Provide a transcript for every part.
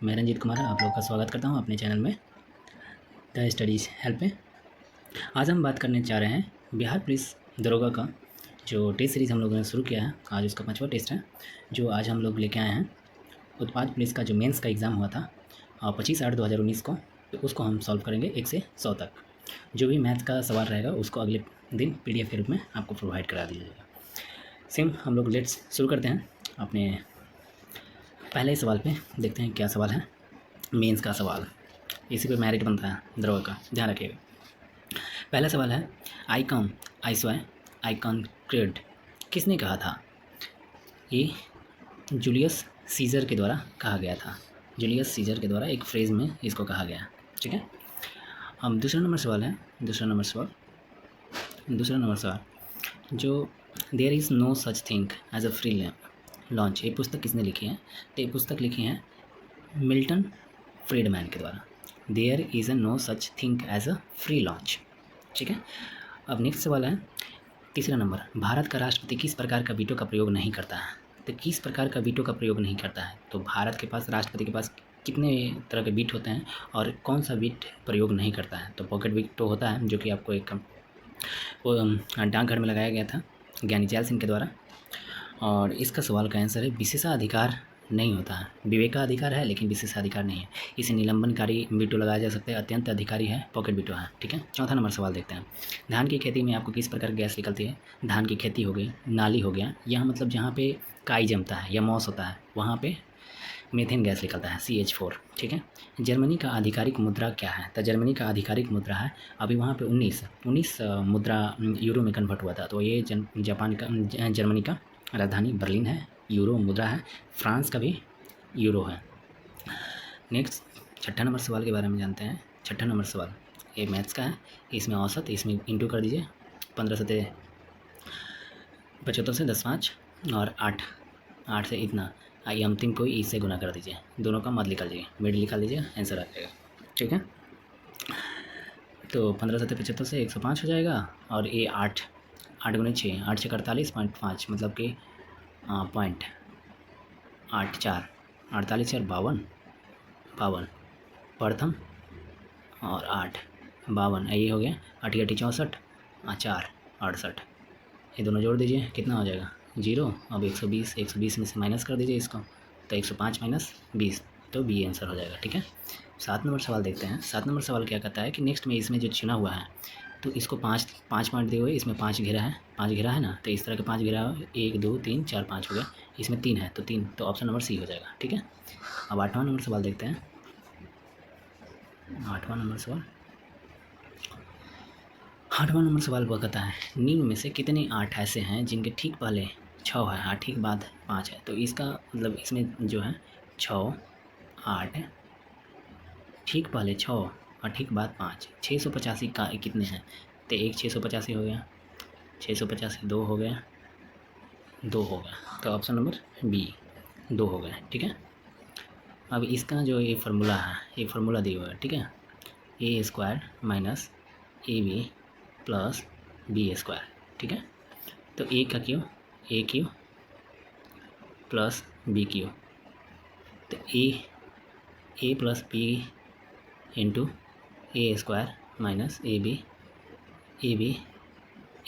मैं रंजीत कुमार आप लोगों का स्वागत करता हूं अपने चैनल में द स्टडीज़ हेल्प में। आज हम बात करने जा रहे हैं बिहार पुलिस दरोगा का जो टेस्ट सीरीज़ हम लोगों ने शुरू किया है। आज उसका 5वां टेस्ट है जो आज हम लोग लेके आए हैं। उत्पाद पुलिस का जो मेंस का एग्ज़ाम हुआ था 25/8/2019 को, तो उसको हम सॉल्व करेंगे 1 से 100 तक। जो भी मैथ्स का सवाल रहेगा उसको अगले दिन PDF के रूप में आपको प्रोवाइड करा दिया जाएगा। सेम हम लोग लेट्स शुरू करते हैं अपने पहले सवाल पे। देखते हैं क्या सवाल है। मेंस का सवाल, इसी पे मेरिट बनता है दरोगा का, ध्यान रखिएगा। पहला सवाल है आई कम आई स्वाय आई कॉन्क्रीड किसने कहा था? ये जूलियस सीजर के द्वारा कहा गया था। जूलियस सीजर के द्वारा एक फ्रेज में इसको कहा गया, ठीक है। अब दूसरा नंबर सवाल है। दूसरा नंबर सवाल जो there is no such thing as a free lunch, ये पुस्तक किसने लिखी है? तो ये पुस्तक लिखी है मिल्टन फ्रीडमैन के द्वारा। There is a no such thing as a free lunch, ठीक है। अब नेक्स्ट सवाल है तीसरा नंबर, भारत का राष्ट्रपति किस प्रकार का वीटो का प्रयोग नहीं करता है? तो किस प्रकार का वीटो का प्रयोग नहीं करता है? तो भारत के पास, राष्ट्रपति के पास कितने तरह के वीट होते हैं और कौन सा वीट प्रयोग नहीं करता है? तो पॉकेट वीटो होता है जो कि आपको एक डाकघर में लगाया गया था ज्ञानी जैल सिंह के द्वारा। और इसका सवाल का आंसर है विशेषाधिकार नहीं होता है, विवेकाधिकार है लेकिन विशेषाधिकार नहीं है। इसे निलंबनकारी वीटो लगाया जा सकता है, अत्यंत अधिकारी है, पॉकेट वीटो है, ठीक है। चौथा नंबर सवाल देखते हैं। धान की खेती में आपको किस प्रकार गैस निकलती है? धान की खेती हो गई, नाली हो गया, यहाँ मतलब जहाँ पे काई जमता है या मॉस होता है वहाँ पे मीथेन गैस निकलता है CH4, ठीक है। जर्मनी का आधिकारिक मुद्रा क्या है? तो जर्मनी का आधिकारिक मुद्रा है, अभी वहाँ पे 19 मुद्रा यूरो में कन्वर्ट हुआ था। तो ये जर्मनी का राजधानी बर्लिन है, यूरो मुद्रा है। फ्रांस का भी यूरो है। नेक्स्ट छठा नंबर सवाल के बारे में जानते हैं। छठा नंबर सवाल ये मैथ्स का है, इसमें औसत, इसमें इंटू कर दीजिए 15 सतह 75 से 10 5 और 8 से इतना, आइए अंतिम को इससे गुना कर दीजिए, दोनों का मत निकाल दीजिए, मिड निकाल दीजिए, आंसर आ जाएगा, ठीक है। तो 15 सतह 75 से 105 हो जाएगा और ये 8 गुने 6, 8 से 48.5 मतलब कि 0.84, 48 और 52 प्रथम और 8 52, ये हो गया 8 8 64 4 68, ये दोनों जोड़ दीजिए कितना हो जाएगा 0। अब 120 में से माइनस कर दीजिए इसको, तो 105 माइनस 20, तो बी आंसर हो जाएगा, ठीक है। 7 नंबर सवाल देखते हैं। 7 नंबर सवाल क्या कहता है कि नेक्स्ट में इसमें जो चुना हुआ है तो इसको 5 पॉइंट दिए हुए, इसमें 5 घेरा है, 5 घेरा है ना, तो इस तरह के 5 घेरा 1 2 3 4 5 हो गया, इसमें 3 है तो 3, तो ऑप्शन नंबर सी हो जाएगा, ठीक है। अब 8वां नंबर सवाल देखते हैं। 8वां नंबर सवाल वह कहता है निम्न में से कितने 8 ऐसे हैं जिनके ठीक पहले 6 है, ठीक बाद 5 है? तो इसका मतलब इसमें जो है 6 8 ठीक पहले 6 और ठीक बाद 5, 685 का कितने हैं? तो एक 685 हो गया, 685 2 हो गया, 2 हो गया, तो ऑप्शन नंबर बी 2 हो गया, ठीक है। अब इसका जो ये फार्मूला है, ये फार्मूला दिया हुआ है, ठीक है। A² minus AB plus B², ठीक है। तो A का क्यू AQ प्लस BQ, तो A plus B into A² minus AB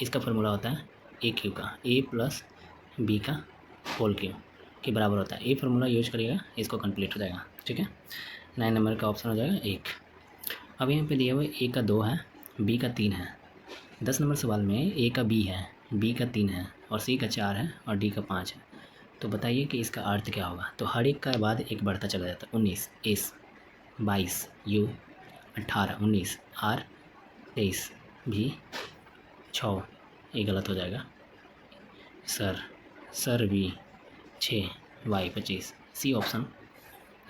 इसका फार्मूला होता है AQ का, A प्लस B का होल क्यू के बराबर होता है। ये फार्मूला यूज करिएगा, इसको कंप्लीट हो जाएगा, ठीक है। 9 नंबर का ऑप्शन हो जाएगा 1। अब यहाँ पे दिया हुआ A का 2 है, B का 3 है। 10 नंबर सवाल में A का B है, B का 3 है और C का 4 है और D का 5 है। तो बताइए कि इसका अर्थ क्या होगा? तो हर एक का बाद एक बढ़ता चला जाता है। 19 S 22 U 18 19 R 23 भी 6, ये गलत हो जाएगा। सर भी 6 Y 25, सी ऑप्शन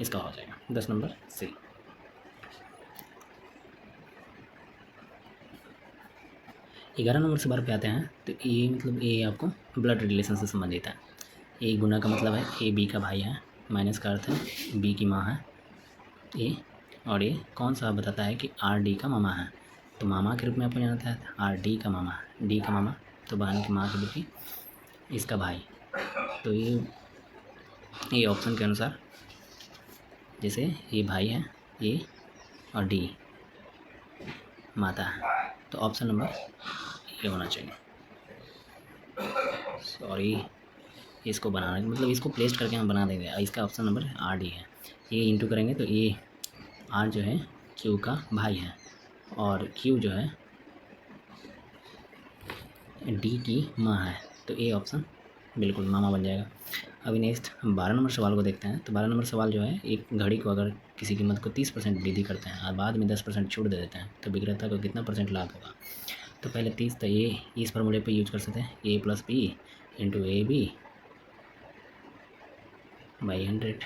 इसका हो जाएगा 10 नंबर सी। 11 नंबर सवाल पे आते हैं। तो ये मतलब ये आपको ब्लड रिलेशन से संबंधित है। ए गुना का मतलब है A B का भाई है, माइनस का अर्थ है B की माँ है ए, और ये कौन सा बताता है कि R D का मामा है। तो मामा के रूप में आपको जानता है R D का मामा, D का मामा तो बहन की माँ की बेटी, इसका भाई। तो ये ऑप्शन के अनुसार जैसे ये भाई है, ये और डी माता है, तो ऑप्शन नंबर ये होना चाहिए। सॉरी, इसको बनाना मतलब इसको प्लेस करके हम बना देंगे। इसका ऑप्शन नंबर आर डी है। ये इंटू करेंगे तो ये आर जो है क्यू का भाई है और क्यू जो है डी की माँ है, तो ए ऑप्शन बिल्कुल मामा बन जाएगा। अभी नेक्स्ट हम 12 नंबर सवाल को देखते हैं। तो 12 नंबर सवाल जो है, एक घड़ी को अगर किसी कीमत को 30% वृद्धि करते हैं और बाद में 10% छूट दे देते हैं तो विक्रेता को कितना परसेंट लाभ होगा। तो पहले 30, तो ये इस फॉर्मूले पे यूज कर सकते हैं, A plus B into A B by 100।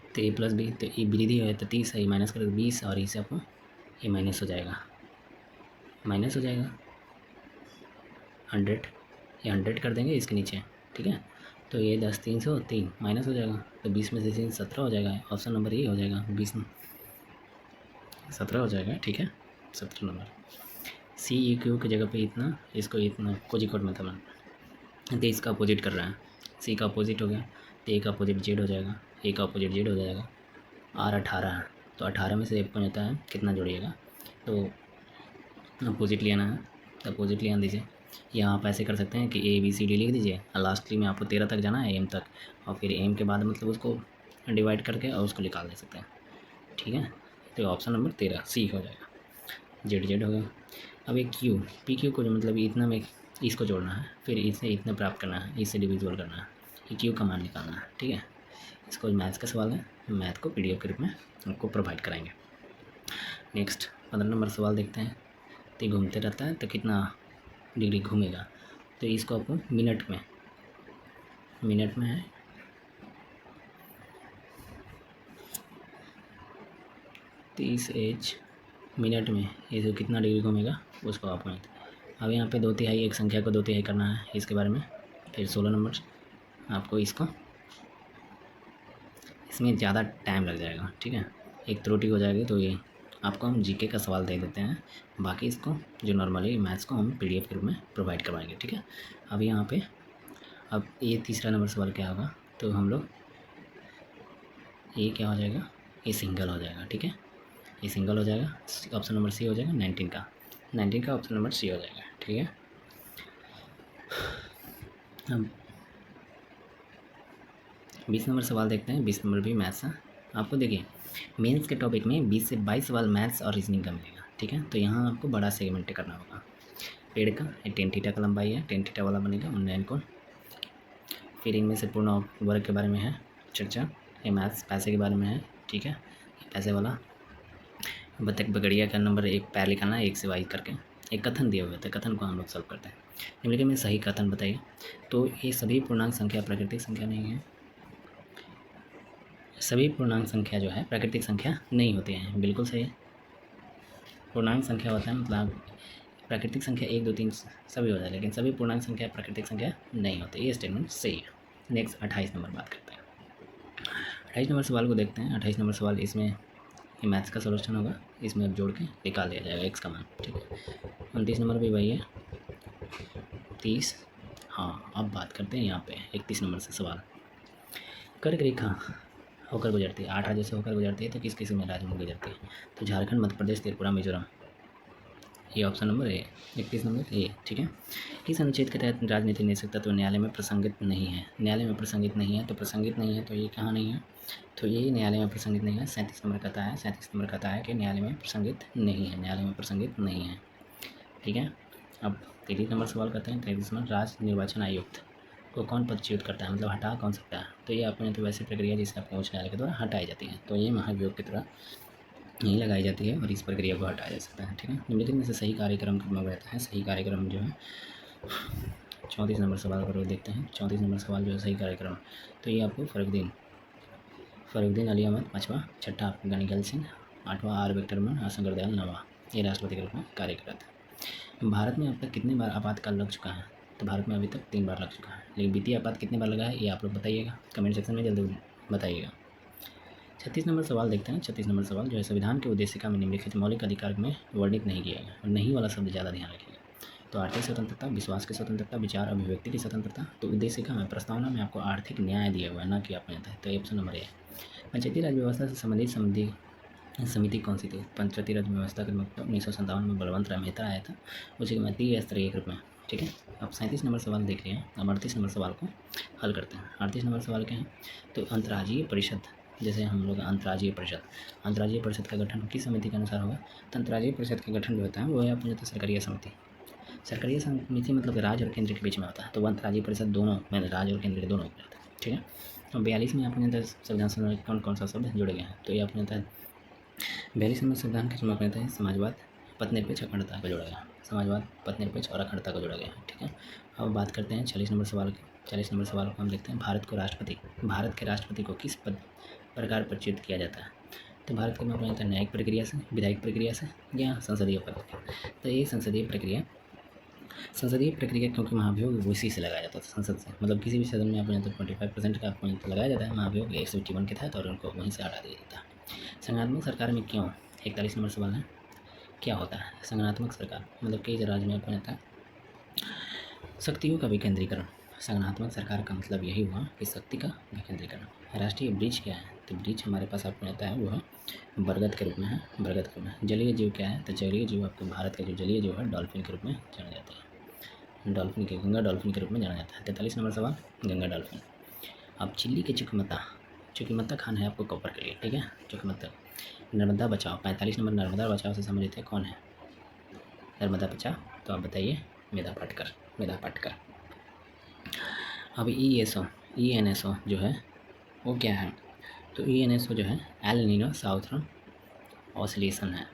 तो ए प्लस बी, तो ये वृद्धि है तो 30 है, ये माइनस करेगा 20 और इसे आपको ये माइनस हो जाएगा 100, ये 100 कर देंगे इसके नीचे, ठीक है। तो ये 10 303 माइनस हो जाएगा, तो 20 में से 3 17 हो जाएगा। ऑप्शन नंबर ये हो जाएगा, 20 में 17 हो जाएगा, ठीक है। 17 नंबर। सी ई क्यू की जगह पे इतना, इसको इतना कोजिकोड में था, तो इसका अपोजिट कर रहा है। सी का अपोजिट हो गया तो ए का अपोजिट जेड हो जाएगा, ए का अपोजिट जेड हो जाएगा। आर 18 है, तो 18 में से एक जाता है, कितना जोड़िएगा, तो अपोजिट लेना है, तो अपोजिट ले आन दीजिए। या आप ऐसे कर सकते हैं कि ए बी सी डी लिख दीजिए और लास्टली में आपको 13 तक जाना है, एम तक, और फिर एम के बाद मतलब उसको डिवाइड करके और उसको निकाल दे सकते हैं, ठीक है। तो ऑप्शन नंबर 13 सी हो जाएगा। जेड जेड हो गया। अब एक क्यू पी क्यू को जो मतलब इतना में इसको जोड़ना है, फिर इसे इतना प्राप्त करना है, इससे डिविजिबल करना है, ये क्यू का मान निकालना है, ठीक है। इसको मैथ्स का सवाल है, मैथ को पीडीएफ के रूप में आपको प्रोवाइड कराएंगे। नेक्स्ट 15 नंबर सवाल देखते हैं। तो घूमते रहता है तो कितना डिग्री घूमेगा, तो इसको आपको मिनट में है 30 एच मिनट में ये कितना डिग्री घूमेगा उसको आप में। अब यहाँ पे 2/3 एक संख्या को 2/3 करना है, इसके बारे में। फिर 16 नंबर आपको इसमें ज़्यादा टाइम लग जाएगा, ठीक है, एक त्रुटि हो जाएगी, तो ये आपको हम जीके का सवाल दे देते हैं, बाकी इसको जो नॉर्मली मैथ्स को हम पीडीएफ के रूप में प्रोवाइड करवाएंगे, ठीक है। अब यहाँ पे अब ये तीसरा नंबर सवाल क्या होगा, तो हम लोग ये क्या हो जाएगा, ये सिंगल हो जाएगा, ठीक है, ये सिंगल हो जाएगा। ऑप्शन नंबर सी हो जाएगा 19 का ऑप्शन नंबर सी हो जाएगा, ठीक है। अब 20 नंबर सवाल देखते हैं। 20 नंबर भी मैथ्स है। आपको देखिए मेंस के टॉपिक में 20 से 22 सवाल मैथ्स और रीजनिंग का मिलेगा, ठीक है। तो यहाँ आपको बड़ा सेगमेंट करना होगा। पेड़ का 10 थीटा का लंबाई है, 10 थीटा वाला बनेगा 19 कोण। फिर इनमें से पूर्ण वर्ग के बारे में है चर्चा, ये मैथ्स पैसे के बारे में है, ठीक है। पैसे वाला बतख बगड़िया का नंबर एक पैर लिखाना है 1 से 22 करके, एक कथन दिया हुआ था, कथन को हम लोग सॉल्व करते हैं। निम्नलिखित में सही कथन बताइए। तो ये सभी पूर्णांक संख्या प्राकृतिक संख्या नहीं है, सभी पूर्णांक संख्या जो है प्राकृतिक संख्या नहीं होती हैं, बिल्कुल सही है। पूर्णांक संख्या होता है मतलब प्राकृतिक संख्या 1 2 3 सभी हो जाए, लेकिन सभी पूर्णांक संख्या प्राकृतिक संख्या नहीं होती, ये स्टेटमेंट सही है। नेक्स्ट 28 नंबर बात करते हैं। 28 नंबर सवाल को देखते हैं। 28 नंबर सवाल, इसमें ये मैथ्स का सोल्यूशन होगा, इसमें अब जोड़ के निकाल दिया जाएगा एक्स का मान, ठीक है। 29 नंबर भी वही है, 30। हाँ, अब बात करते हैं यहाँ पे 31 नंबर से सवाल। कर्क रेखा होकर गुजरती है, 8 राज्यों से होकर गुजरती है, तो किस किस में राज्य में गुजरती है, तो झारखंड, मध्य प्रदेश, त्रिपुरा, मिजोरम, ये option number A. 31 number A, ठीक है। किस अनुच्छेद के तहत राजनीतिक नैतिक तत्व न्यायालय में प्रसंगित नहीं है, न्यायालय में प्रसंगित नहीं है, तो प्रसंगित नहीं है तो ये कहाँ नहीं है, तो ये न्यायालय में प्रसंगित नहीं है। 37 नंबर कहता है, 37 नंबर कहता है कि न्यायालय में प्रसंगित नहीं है, न्यायालय में प्रसंगित नहीं है, ठीक है। अब 33 नंबर सवाल करते हैं। 33 नंबर, राज्य निर्वाचन आयुक्त को कौन पद च्युत करता है, मतलब हटा कौन सकता है, तो ये अपने तो वैसी प्रक्रिया जिससे आपको उच्च न्यायालय के द्वारा हटाई जाती है, तो ये महाभियोग की तरह नहीं लगाई जाती है और इस प्रक्रिया को हटाया जा सकता है, ठीक है। निम्नलिखित में से सही कार्यक्रम कब रहता है, सही कार्यक्रम जो है 34 नंबर सवाल पर देखते हैं। 34 नंबर सवाल जो है सही कार्यक्रम, तो ये आपको फरुद्दीन अली अहमद 5वां, 6ठा गनी गैल सिंह, 8वां आर विक्रमन, शंकर दयाल 9वां, ये राष्ट्रपति के रूप में कार्य करता है। भारत में अब तक कितने बार आपातकाल लग चुका है, तो भारत में अभी तक 3 बार लग चुका है, लेकिन वित्तीय आपात कितने बार लगा है ये आप लोग बताइएगा, कमेंट सेक्शन में जल्दी बताइएगा। 36 नंबर सवाल देखते हैं। 36 नंबर सवाल जो है संविधान के उद्देशिका में निम्नलिखित मौलिक अधिकार में वर्णित नहीं किया गया, और नहीं वाला शब्द ज़्यादा ध्यान रखिएगा। तो आर्थिक स्वतंत्रता, विश्वास की स्वतंत्रता, विचार अभिव्यक्ति की स्वतंत्रता। तो उद्देश्य कहाँ है? प्रस्तावना में आपको आर्थिक न्याय दिया हुआ है, ना कि आपने होता है। तो ये ऑप्शन नंबर ए है। पंचायती राज व्यवस्था से संबंधित समिति कौन सी थी? पंचायती राज व्यवस्था के मतलब 1957 में बलवंत राय मेहता आया था, उसी के त्रि स्तरीय के रूप में। ठीक है, अब 37 नंबर सवाल देख लिए हैं। अब 38 नंबर सवाल को हल करते हैं। 38 नंबर सवाल क्या है? तो अंतर्राज्यीय परिषद, जैसे हम लोग अंतर्राज्यीय परिषद का गठन किस समिति के अनुसार होगा? तो अंतर्राज्यीय परिषद का गठन जो होता है वो है अपने सरकारीय समिति। सरकारीय समिति मतलब राज्य और केंद्र के बीच में होता है। तो वो अंतर्राज्यीय परिषद दोनों में राज्य और केंद्र के दोनों में होता है। ठीक है, और 42 में आपने संविधान से कौन कौन सा शब्द जुड़े गए हैं? तो ये आपने 42 नंबर संविधान के चुनाव कहते हैं समाजवाद, पथनिरपेक्ष अखंडता को जोड़ा गया। समाजवाद, पथनिरपेक्ष और अखंडता को जोड़ा गया है। ठीक है, अब बात करते हैं 40 नंबर सवाल की। 40 नंबर सवाल को हम देखते हैं, भारत के राष्ट्रपति को किस प्रकार प्रचलित किया जाता है? तो भारत के में अपना न्यायिक प्रक्रिया से, विधायिक प्रक्रिया से या संसदीय प्रक्रिया? तो ये संसदीय प्रक्रिया क्योंकि महाभियोग उसी से लगाया जाता था, संसद से। मतलब किसी भी सदन में आपने 25% का पॉइंट लगाया जाता है महाभियोग 151 के तहत, और उनको वहीं से हटा दिया जाता है। संघात्मक सरकार में क्यों? 41 नंबर सवाल है, क्या होता है संगठनात्मक सरकार? मतलब कई राज्य में आपको रहता है शक्तियों का विकेंद्रीकरण। संगठनात्मक सरकार का मतलब यही हुआ कि शक्ति का विकेंद्रीकरण। राष्ट्रीय वृक्ष क्या है? तो वृक्ष हमारे पास आपको रहता है वो है बरगद के रूप में है, बरगद के रूप में। जलीय जीव क्या है? तो जलीय जीव आपको भारत का जो जलीय जीव है डॉल्फिन के रूप में जाना जाता है, गंगा डॉल्फिन के रूप में जाना जाता है। 43 नंबर सवाल, गंगा डॉल्फिन। अब चिल्ली के चुकीमत्ता खान है आपको कॉपर के लिए। ठीक है, चुकीमत्ता। नर्मदा बचाओ, 45 नंबर नर्मदा बचाओ से संबंधित है, कौन है नर्मदा बचाओ? तो आप बताइए, मेधा पाटकर। अब ENSO जो है वो क्या है? तो ENSO जो है एल नीनो साउथर्न ऑसिलेशन है,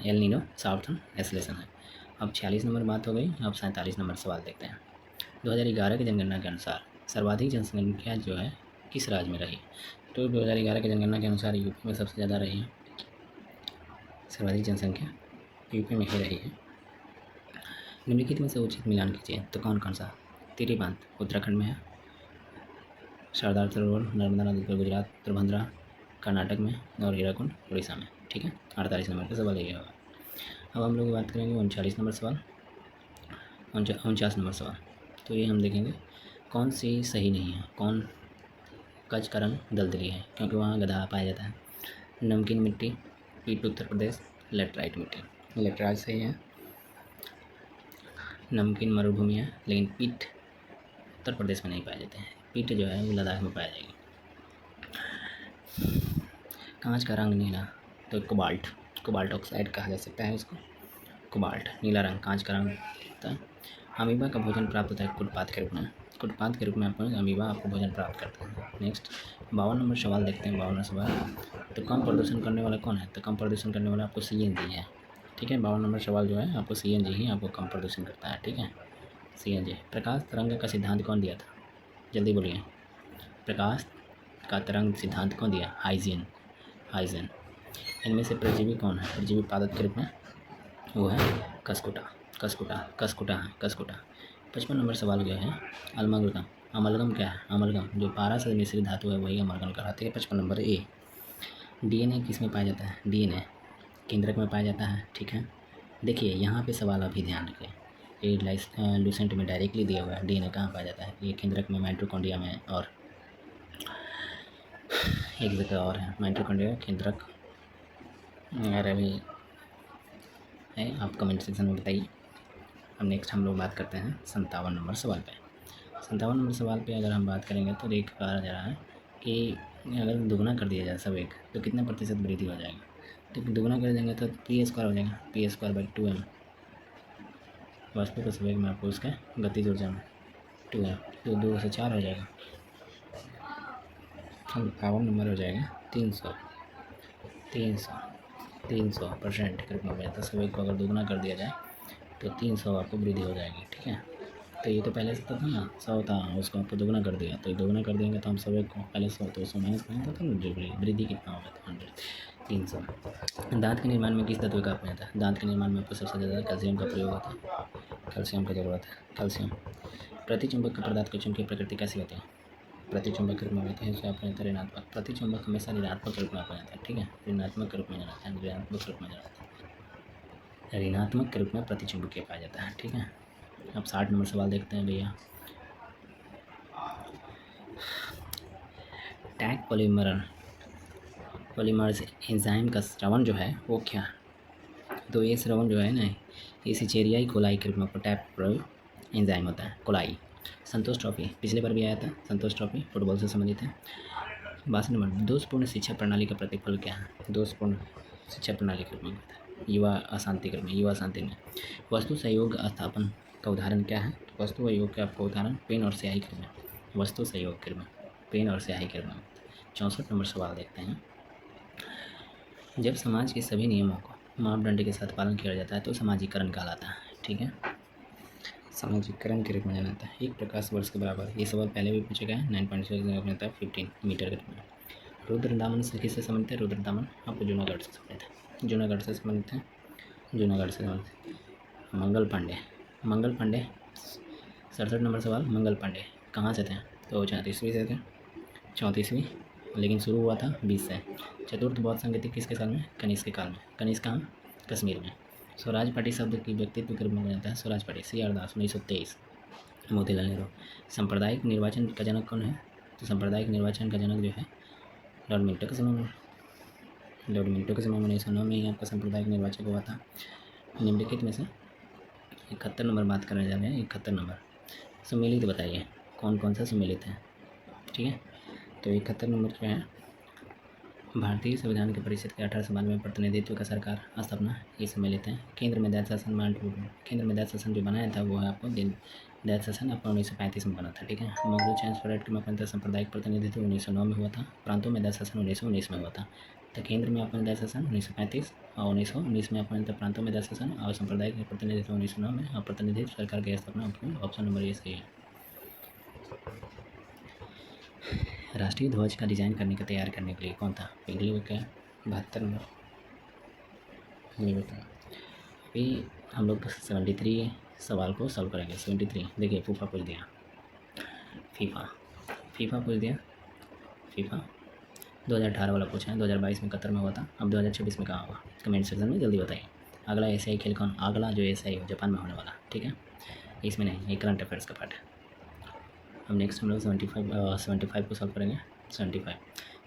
एल नीनो साउथर्न ऑसिलेशन है। अब 46 नंबर बात हो गई। अब 47 नंबर सवाल देखते हैं। 2011 की जनगणना के अनुसार सर्वाधिक जनसंख्या जो है किस राज्य में रही? तो 2011 की जनगणना के अनुसार यूपी में सबसे ज़्यादा रही है, सर्वाधिक जनसंख्या यूपी में ही रही है। निम्नलिखित में से उचित मिलान कीजिए। तो कौन कौन सा? तिरी बांध उत्तराखंड में है, सरदार सरोवर नर्मदा नदी पर गुजरात, त्रिभंद्रा कर्नाटक में, और हीराकुंड उड़ीसा में। ठीक है, 48 नंबर का सवाल ये होगा। अब हम लोग बात करेंगे 39 नंबर सवाल, 49 नंबर सवाल। तो ये हम देखेंगे कौन सी सही नहीं है। कौन? कच्छ का रंग दलदली है क्योंकि वहाँ गधा पाया जाता है। नमकीन मिट्टी, पीट उत्तर प्रदेश, लेटराइट मिट्टी। लेटराइट सही है। नमकीन मरुभूमि है, लेकिन पीट उत्तर प्रदेश में नहीं पाए जाते हैं। पीट जो है वो लद्दाख में पाया जाएगी। कांच का रंग नीला, तो कोबाल्ट ऑक्साइड कहा जा सकता है इसको। कोबाल्ट नीला रंग कांच का रंग होता है। अमीबा का भोजन प्राप्त होता है कुटपात के रूप में आपको अमीबा आपको भोजन प्राप्त करते हैं। नेक्स्ट 52 नंबर सवाल देखते हैं। 52 सवाल, तो कम प्रदूषण करने वाला कौन है? तो कम प्रदूषण करने वाला आपको CNG है। ठीक है, 52 नंबर सवाल जो है आपको CNG ही आपको कम प्रदूषण करता है। ठीक है, CNG। प्रकाश तरंग का सिद्धांत कौन दिया था? जल्दी बोलिए, प्रकाश का तरंग सिद्धांत कौन दिया? हाइजेन। इनमें से परजीवी कौन है परजीवी पादप के रूप में? वो है कसकुटा। 55 नंबर सवाल जो है अमलगम क्या है? अमलगम जो पारा से मिश्रित धातु है वही अमलगम कहलाती है। 55 नंबर ए। DNA किस में पाया जाता है? DNA केंद्रक में पाया जाता है। ठीक है, देखिए यहाँ पे सवाल अभी ध्यान रखें, ये लूसेंट में डायरेक्टली दिया हुआ है। DNA कहाँ पाया जाता है? ये केंद्रक में माइटोकॉन्ड्रिया में, और एक जगह और है माइटोकॉन्ड्रिया केंद्रक, अगर अभी है आप कमेंट सेक्शन में बताइए। अब नेक्स्ट हम लोग बात करते हैं 57 नंबर सवाल पे। 57 नंबर सवाल पे अगर हम बात करेंगे तो देख पा जा रहा है कि अगर दुगना कर दिया जाए सवेग तो कितने प्रतिशत वृद्धि हो जाएगा? तो दुगना कर देंगे तो p² हो जाएगा, p² 2m। वास्तविक सवेग में आपको उसका गतिज ऊर्जा में 2m, तो 2 से 4 हो जाएगा। 52 नंबर हो जाएगा 300% के रूप में हो जाता है। सवेग को अगर दोगुना कर दिया जाए तो 300 आपको वृद्धि हो जाएगी। ठीक है, तो ये तो पहले से था ना 100 था, उसको आपको दोगुना कर दिया, तो दोगुना कर देंगे तो हम सवेग को पहले 100 तो 100 माइनस करेंगे तो वृद्धि कितना होगा? तो 300। दांत के निर्माण में किस तत्व का अपने आता है? दांत के निर्माण में आपको सबसे ज़्यादा कैल्शियम का प्रयोग होता है, कैल्शियम की ज़रूरत है, कैल्शियम। प्रतिचुंबक का पदार्थ की चुंबकीय प्रकृति कैसी होती है? प्रतिचुंबक के रूप में होती है, इससे आपको आता है ऋणात्मक। प्रतिचुंबक हमेशा ऋणात्मक रूप में आपको आता है। ठीक है, ऋणात्मक रूप में जाता है, ऋणात्मक रूप में जाता है। ऋणात्मक के रूप में प्रतिचुंबकीय पाया जाता है। ठीक है, अब 60 नंबर सवाल देखते हैं भैया। टैग पॉलीमर्स एंजाइम का श्रवण जो है वो क्या, तो ये श्रवण जो है ना, ये सिचेरियाई कोलाई के रूप में टैप एंजाइम होता है, कोलाई। संतोष ट्रॉफी पिछले बार भी आया था, संतोष ट्रॉफी फुटबॉल से संबंधित है। 62 नंबर, दोषपूर्ण शिक्षा प्रणाली का प्रतिफल क्या है, दोषपूर्ण शिक्षा प्रणाली के रूप में युवा अशांति के रूप में, युवा शांति में। वस्तु सहयोग स्थापन का उदाहरण क्या है, वस्तु सहयोग का आपका उदाहरण पेन और स्याही के रूप में, वस्तु सहयोग के रूप में पेन और स्याही के रूप में। 64 नंबर सवाल देखते हैं। जब समाज के सभी नियमों को मापदंड के साथ पालन किया जाता है तो सामाजिकरण कहलाता है। ठीक है, सामाजिकरण के रूप में जाना जाता है। 1 प्रकाश वर्ष के बराबर, ये सवाल पहले भी पूछा गया है। 9.6 में 15 मीटर के रूप में। रुद्रदामन से किससे संबंधित है, रुद्रदामन आपको जूनागढ़ से संबंधित है, जूनागढ़ से संबंधित है, जूनागढ़ से संबंधित। मंगल पांडे 67 नंबर सवाल, मंगल पांडे कहाँ से थे, तो 34वीं से थे, 34वीं, लेकिन शुरू हुआ था 20 से। चतुर्थ बौद्ध संगीति किसके साल में, कनिष्क के काल में, कनिष्क कहाँ, कश्मीर में। स्वराज पार्टी शब्द की व्यक्तित्व के रूप में जाता है, स्वराज पार्टी C.R. दास 1923, मोतीलाल नेहरू। सांप्रदायिक निर्वाचन का जनक कौन है, तो सांप्रदायिक निर्वाचन का जनक जो है लॉर्ड मिंटो के समय में, लॉर्ड मिंटो के समय में 1909 में ही आपका सांप्रदायिक निर्वाचक हुआ था। निम्नलिखित में से 71 नंबर बात करने जा रहे हैं। 71 नंबर, सम्मिलित बताइए कौन कौन सा सम्मिलित है। ठीक है, तो 71 नंबर जो है, भारतीय संविधान के परिषद के 1892 में प्रतिनिधित्व का सरकार स्थापना, ये सम्मिलित है। केंद्र में दैत शासन केंद्र में दैत शासन जो बनाया था वो है आपको दैत शासन आपका 1935 में बना था। ठीक है, मगध चैंस परेड के मुख्यतः सांप्रदायिक प्रतिनिधित्व 1909 में हुआ था, प्रांतों में दैत शासन 1919 में हुआ था। तो केंद्र में आपका दैत शासन 1935 और 1919 में आपका प्रांतों में दैत शासन और सांप्रदायिक प्रतिनिधित्व 1909 में, और प्रतिनिधित्व सरकार की स्थापना आपको ऑप्शन नंबर ये सही है। राष्ट्रीय ध्वज का डिज़ाइन करने का तैयार करने के लिए कौन था, पिंगली का 72 नंबर, अभी हम लोग 73 सवाल को सॉल्व करेंगे। 73 देखिए, फीफा पूछ दिया, फीफा पूछ दिया, फीफा 2018 वाला पूछा है, 2022 में कतर में हुआ था, अब 2026 में कहाँ होगा, कमेंट सेक्शन में जल्दी बताइए। अगला एशियाई खेल कौन, अगला जो एशियाई हो जापान में होने वाला। ठीक है, इसमें नहीं, ये करंट अफेयर्स का पार्ट है। अब नेक्स्ट हम लोग 75 को सॉल्व करेंगे। 75,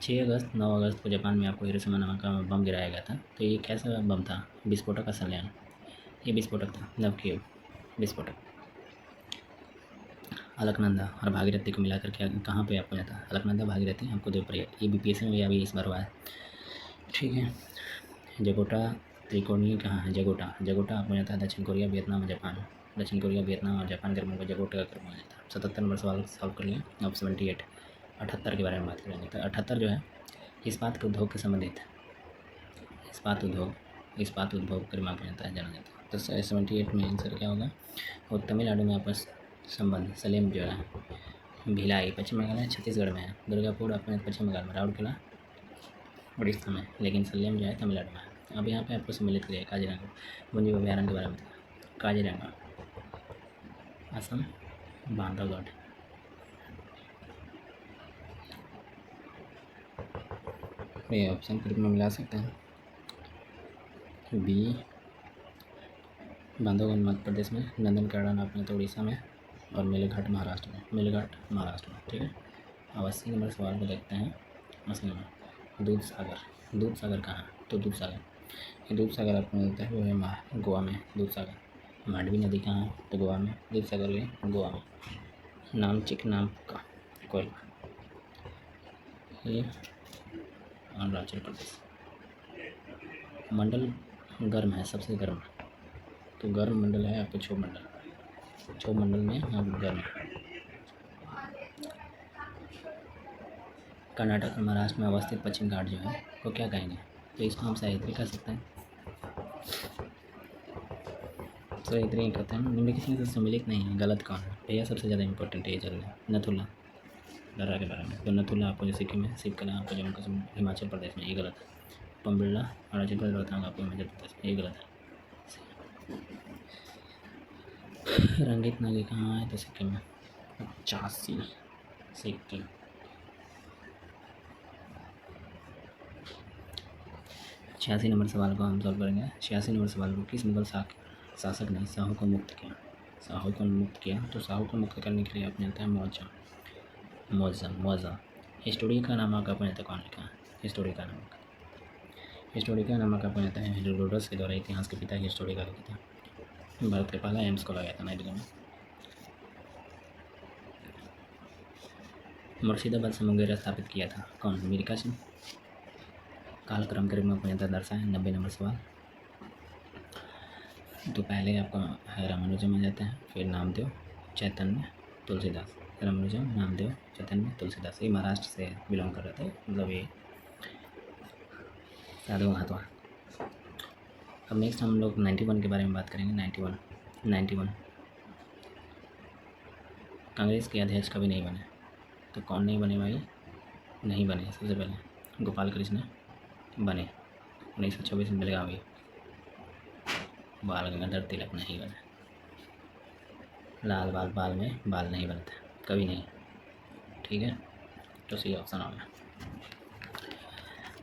6 अगस्त 9 अगस्त को जापान में आपको हिरोशिमा नामक का बम गिराया गया था, तो ये कैसा बम था, विस्फोटक का संलयन, ये विस्फोटक था, नवकीय विस्फोटक। अलकनंदा और भागीरथी को मिलाकर क्या कहाँ पे आपको जाता है, अलकनंदा भागीरथी आपको दो पर, ये BPSC में भी अभी इस बार हुआ है। ठीक है, जगोटा त्रिकोणीय कहाँ है, जगोटा आपको जाता है दक्षिण कोरिया, वियतनाम और जापान, दक्षिण कोरिया, वियतनाम और जापान के रूप में जगोटा का रूप में जाता है। 77 नंबर सवाल सॉल्व कर लिया। अब 78 78 के बारे में बात करेंगे। तो 78 जो है इस्पात के उद्योग के संबंधित है, इस्पात उद्योग के मापा जाता है, जाना जाता है। तो 78 में आंसर क्या होगा, और तमिलनाडु में आपस संबंध सलेम जो है, भिलाई पश्चिम बंगाल में, छत्तीसगढ़ में है, दुर्गापुर अपने पश्चिम बंगाल में, राउरकेला उड़ीसा में, लेकिन सलेम जो है तमिलनाडु में है। अब यहाँ पे आपको सम्मिलित करिए काजीरंगा वन्य अभ्यारण्य के बारे में, काजीरंगा असम, बांधवगढ़। ये ऑप्शन के रूप में मिला सकते हैं, बी बांधवगढ़ मध्य प्रदेश में, नंदनकानन आपने तो उड़ीसा में, और मेलघाट महाराष्ट्र में। ठीक है, अब 80 नंबर सवाल को देखते हैं। 80 नंबर, दूध सागर कहाँ है, तो दूध सागर आपको मिलता है वो है गोवा में, दूध सागर। मांडवी नदी कहाँ है, तो गोवा में, दूध सागर है गोवा में। नामचिक नाम का कोयला, ये अरुणाचल प्रदेश। मंडल गर्म है, सबसे गर्म, तो गर्म मंडल है आपको क्षोभ मंडल में आप गर्म। कर्नाटक और महाराष्ट्र में अवस्थित पश्चिम घाट जो है वो क्या कहेंगे, तो इसको हम सह्याद्री कह सकते हैं, सह्याद्री कहते हैं। निम्नलिखित में से सम्मिलित नहीं है, गलत कौन है भैया, सबसे ज़्यादा इंपॉर्टेंट है चल नथुला दर्रा के बारे में। तो नथुला आपको जो सिक्किम में, शिवकला आपको जम्मू कश्मीर हिमाचल प्रदेश में, ये गलत है। पम्बिल्ला अरुणाचल प्रदेश, रोहतांग आपको हिमाचल प्रदेश में, ये गलत है। रंगीत नदी कहाँ है, तो सिक्किम में, 85 सिक्किम। 86 नंबर सवाल को हम सॉल्व करेंगे। 86 नंबर सवाल को, किस मुगल शासक ने शाहू को मुक्त किया? शाहू को मुक्त किया, तो शाहू को मुक्त करने के लिए आपने आता है मौजा। हिस्टोरी का नामक अपने कौन लिखा? हिस्टोरी का नामक अपने आता है हेरोडोटस के द्वारा इतिहास के पिता हिस्टोरी का लिखा था। भारत का पहला एम्स खोला गया था नई दिल्ली में। मुर्शिदाबाद से मुंगेर स्थापित किया था कौन? मीर कासिम। कालक्रम के रूप में अपने दर्शाए 90 नंबर सवाल। तो पहले आपका है रामानुजम आ जाता है, फिर नामदेव, चैतन्य, तुलसीदास। रामानुजम, नामदेव, चैतन्य, तुलसीदास। ये महाराष्ट्र से बिलोंग कर रहे थे, मतलब ये साधु महात्मा। अब नेक्स्ट हम लोग 91 के बारे में बात करेंगे। 91 कांग्रेस के अध्यक्ष कभी नहीं बने, तो कौन नहीं बने भाई? नहीं बने। सबसे पहले गोपाल कृष्ण बने 1924 में बेलगावी। बाल गंगाधर तिलक नहीं बने। लाल बाल में बाल नहीं बनते कभी नहीं, ठीक है, तो सही ऑप्शन आ गया।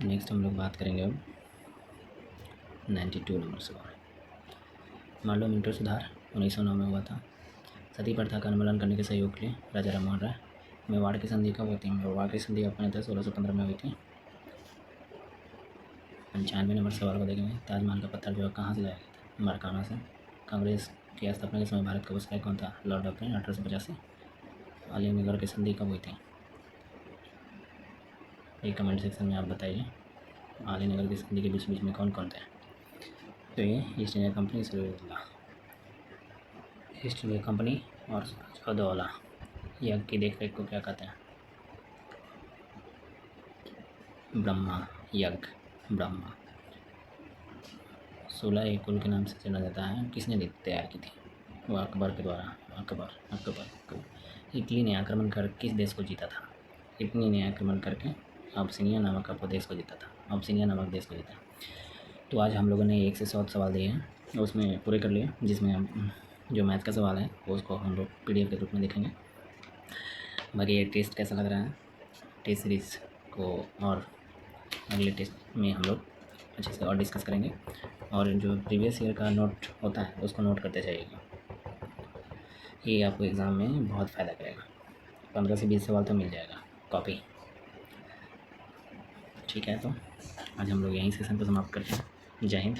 नेक्स्ट हम लोग बात करेंगे अब 92 नंबर सवाल। मांडू मिंटो सुधार 1909 में हुआ था। सती प्रथा का उन्मूलन करने के सहयोग के लिए राजा राममोहन राय। मेवाड़ की संधि कब हुई थी? मेवाड़ की संधि अपने 1615 में हुई थी। 95 नंबर सवाल को देखेंगे। ताजमहल का पत्थर जो है कहाँ से लाया गया था? मरकाना से। कांग्रेस की स्थापना के समय भारत का विस्तार कौन था? Lord Dufferin 1885। अलीनगर की संधि कब हुई थी? ये कमेंट सेक्शन में आप बताइए। अलीनगर की संधि के बीच में कौन कौन थे? तो ये ईस्ट इंडिया कंपनी और सिराजुद्दौला। यज्ञ की देख रेख को क्या कहते हैं? ब्रह्मा यज्ञ। ब्रह्मा 16 एक कुल के नाम से जाना जाता है। किसने तैयार की थी? वो अकबर के द्वारा। अकबर। इटली ने आक्रमण कर किस देश को जीता था? इटली ने आक्रमण करके अबसिनिया नामक देश को जीता था। तो आज हम लोगों ने 1 से 100 सवाल दिए हैं, उसमें पूरे कर लिए, जिसमें हम जो मैथ का सवाल है उसको हम लोग PDF के रूप में देखेंगे। बाकी ये टेस्ट कैसा लग रहा है, टेस्ट सीरीज़ को और अगले टेस्ट में हम लोग अच्छे से और डिस्कस करेंगे। और जो प्रीवियस ईयर का नोट होता है उसको नोट करते जाइएगा, ये आपको एग्ज़ाम में बहुत फ़ायदा करेगा। 15 से 20 सवाल तो मिल जाएगा कॉपी, ठीक है। तो आज हम लोग यहीं सेशन को समाप्त करते हैं। जय हिंद।